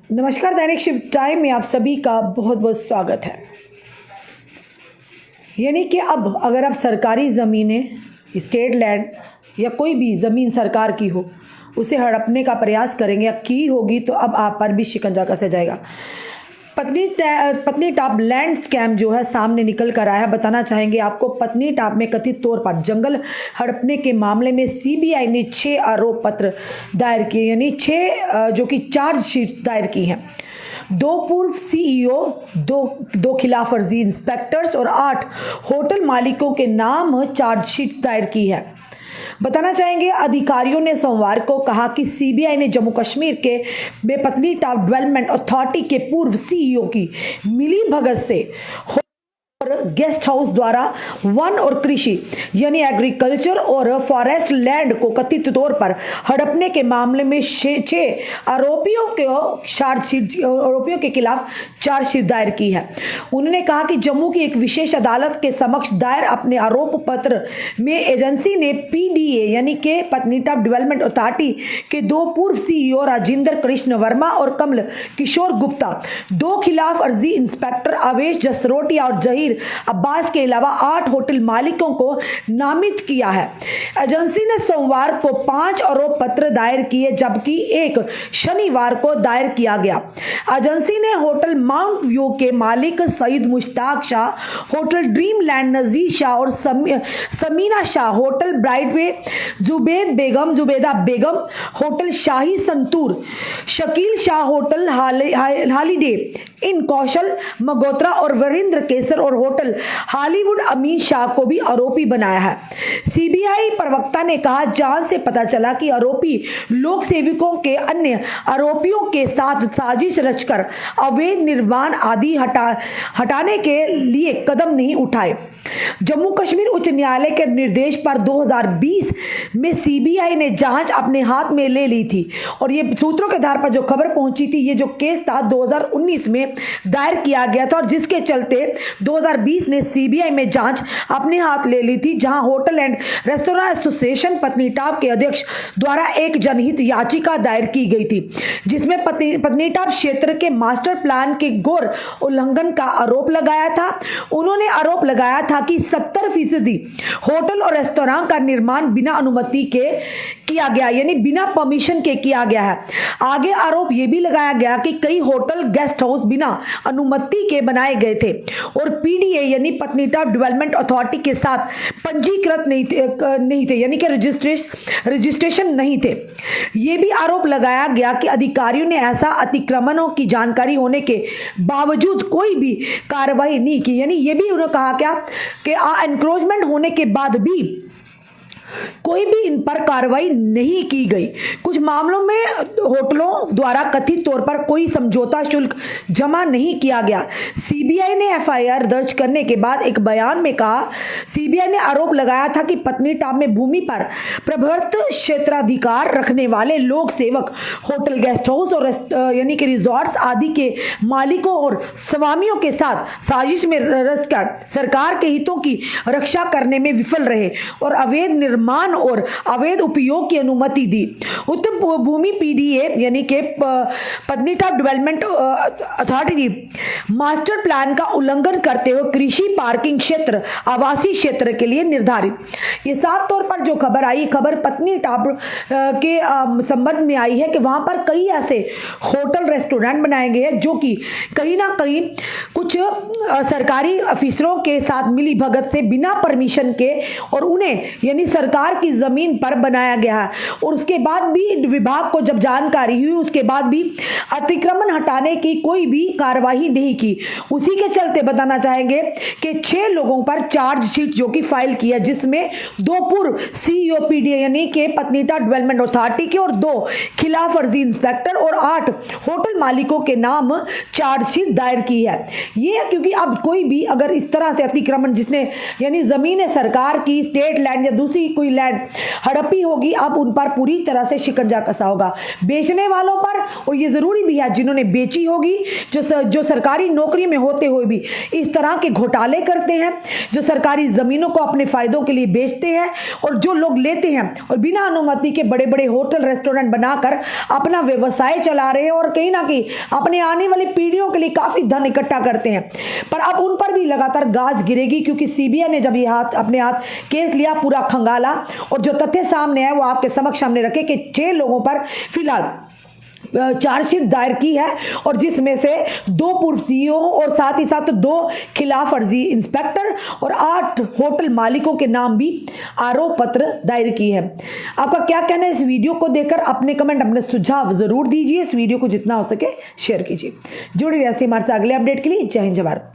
नमस्कार, दैनिक शिव टाइम में आप सभी का बहुत बहुत स्वागत है। यानी कि अब अगर आप सरकारी ज़मीनें, स्टेट लैंड या कोई भी ज़मीन सरकार की हो उसे हड़पने का प्रयास करेंगे या की होगी तो अब आप पर भी शिकंजा कसा जाएगा। पत्नीटाप लैंड स्कैम जो है सामने निकल कर आया है। बताना चाहेंगे आपको, पत्नीटाप में कथित तौर पर जंगल हड़पने के मामले में सीबीआई ने 6 आरोप पत्र दायर किए, यानी 6 जो कि चार्जशीट दायर की हैं। 2 पूर्व सीईओ, दो खिलाफ वर्जी इंस्पेक्टर्स और 8 होटल मालिकों के नाम चार्जशीट दायर की है। बताना चाहेंगे, अधिकारियों ने सोमवार को कहा कि सीबीआई ने जम्मू कश्मीर के पत्नीटाप डेवलपमेंट अथॉरिटी के पूर्व सीईओ की मिलीभगत से गेस्ट हाउस द्वारा वन और कृषि यानी एग्रीकल्चर और फॉरेस्ट लैंड को कथित तौर पर हड़पने के मामले में 6 आरोपियों के खिलाफ चार्जशीट दायर की है। उन्होंने कहा कि जम्मू की एक विशेष अदालत के समक्ष दायर अपने आरोप पत्र में एजेंसी ने पीडीए यानी कि पत्नीटाप डेवलपमेंट अथॉरिटी के 2 पूर्व सीईओ राजेंद्र कृष्ण वर्मा और कमल किशोर गुप्ता, 2 खिलाफ अर्जी इंस्पेक्टर अवेश जसरोटिया और जहीर अब्बास के अलावा 8 होटल मालिकों को नामित किया है। एजेंसी ने सोमवार को 5 आरोप पत्र दायर किए जबकि एक शनिवार को दायर किया गया। एजेंसी ने होटल माउंट व्यू के मालिक Syed Mushtaq Shah, hotel Dream Land Nazir Shah और Samina Shah, hotel Broadway Zubeda Begum, hotel Shahi Santoor Shakeel Shah, hotel Holiday Inn Kaushal Magotra और वीरेंद्र केसर और होटल हॉलीवुड अमीन शाह को भी आरोपी बनाया है। सीबीआई प्रवक्ता ने कहा, जांच से पता चला कि आरोपी लोक सेवकों के अन्य आरोपियों के साथ साजिश रचकर अवैध निर्माण आदि हटाने के लिए कदम नहीं उठाए। जम्मू कश्मीर उच्च न्यायालय के निर्देश पर 2020 में सीबीआई ने जांच अपने हाथ में ले ली थी और ये सूत्रों के आधार पर जो खबर पहुंची थी, ये जो केस था 2019 में दायर किया गया था और जिसके चलते 2020 ने सीबीआई में जांच अपने हाथ ले ली थी, जहां hotel and restaurant association Patnitop के अध्यक्ष द्वारा एक जनहित याचिका दायर की गई थी, जिसमें पत्नीटाप क्षेत्र के मास्टर प्लान के घोर उल्लंघन का आरोप लगाया था। उन्होंने आरोप लगाया था कि 70% होटल और रेस्तोरेंट का निर्माण बिना अनुमति के किया गया, यानी बिना परमिशन के किया गया है। आगे आरोप यह भी लगाया गया कि कई होटल गेस्ट हाउस बिना अनुमति के बनाए गए थे और पीडीए यानी पत्नीटाप डेवलपमेंट अथॉरिटी के साथ पंजीकृत नहीं थे, यानी कि रजिस्ट्रेशन नहीं थे। यह भी आरोप लगाया गया कि अधिकारियों ने ऐसा अतिक्रमणों की जानकारी होने के बावजूद कोई भी कार्रवाई नहीं की, यानी यह भी उन्होंने कहा क्या कि एनक्रोचमेंट होने के बाद भी कोई भी इन पर कार्रवाई नहीं की गई। कुछ मामलों में होटलों द्वारा कथित तौर पर कोई समझौता शुल्क जमा नहीं किया गया। सीबीआई ने एफआईआर दर्ज करने के बाद एक बयान में कहा, सीबीआई ने आरोप लगाया था कि पत्नीटाप में भूमि पर प्रभुत्व क्षेत्राधिकार रखने वाले लोक सेवक होटल, गेस्ट हाउस और यानी कि रिजॉर्ट्स आदि के मालिकों और स्वामियों के साथ साजिश में रचकर सरकार के हितों की रक्षा करने में विफल रहे और अवैध निर्माण और अवैध उपयोग की अनुमति दी। उक्त भूमि पीडीए यानी कि Patnitop development authority master plan का उल्लंघन करते हुए कृषि, पार्किंग क्षेत्र, आवासीय क्षेत्र के लिए निर्धारित। ये साफ तौर पर जो खबर आई, खबर पत्नीटाप के संबंध में आई है कि वहां पर कई ऐसे होटल, रेस्टोरेंट बनाए गए हैं जो कि कहीं ना कहीं कुछ सरकारी अफसरों के साथ मिली भगत से बिना परमिशन के और उन्हें यानी सरकार की जमीन पर बनाया गया है और उसके बाद भी विभाग को जब जानकारी हुई उसके बाद भी अतिक्रमण हटाने की कोई भी कार्यवाही नहीं की। उसी के चलते बताना चाहेंगे कि 6 लोगों पर चार्जशीट जो कि फाइल किया, जिसमें 2 पूर्व सीईओ पीडीए यानी कि पत्नीटाप डेवलपमेंट अथॉरिटी के और 2 खिलाफ वर्जी इंस्पेक्टर और 8 होटल मालिकों के नाम चार्जशीट दायर की है। ये है क्योंकि अब कोई भी अगर इस तरह से अतिक्रमण जिसने यानी जमीन है सरकार की, स्टेट लैंड या दूसरी कोई लैंड रेस्टोरेंट हड़प्पी होगी, अब उन पर पूरी तरह से शिकंजा कसा होगा। बेचने वालों पर, और ये जरूरी भी है जिन्होंने बेची होगी, जो सरकारी नौकरी में होते हुए भी इस तरह के घोटाले करते हैं, जो सरकारी जमीनों को अपने फायदों के लिए बेचते हैं, और जो लोग लेते हैं और बिना अनुमति के बड़े बड़े होटल रेस्टोरेंट बनाकर अपना व्यवसाय चला रहे हैं और कहीं ना कहीं अपने आने वाली पीढ़ियों के लिए काफी धन इकट्ठा करते हैं। पर अब उन पर भी लगातार गाज गिरेगी, क्योंकि सीबीआई ने जब ये अपने हाथ केस लिया, पूरा खंगाला, और जो तथ्य सामने आए वो आपके समक्ष सामने रखे कि 6 लोगों पर फिलहाल चार्जशीट दायर की है, और जिसमें से 2 पूर्व सीईओ और साथ ही साथ 2 खिलाफ फर्जी इंस्पेक्टर और 8 होटल मालिकों के नाम भी आरोप पत्र दायर की है। आपका क्या कहना है इस वीडियो को देखकर? अपने कमेंट, अपने सुझाव जरूर दीजिए। इस वीडियो को जितना हो सके शेयर कीजिए। जुड़े रहिए हमारे साथ अगले अपडेट के लिए। जय हिंद, जय भारत।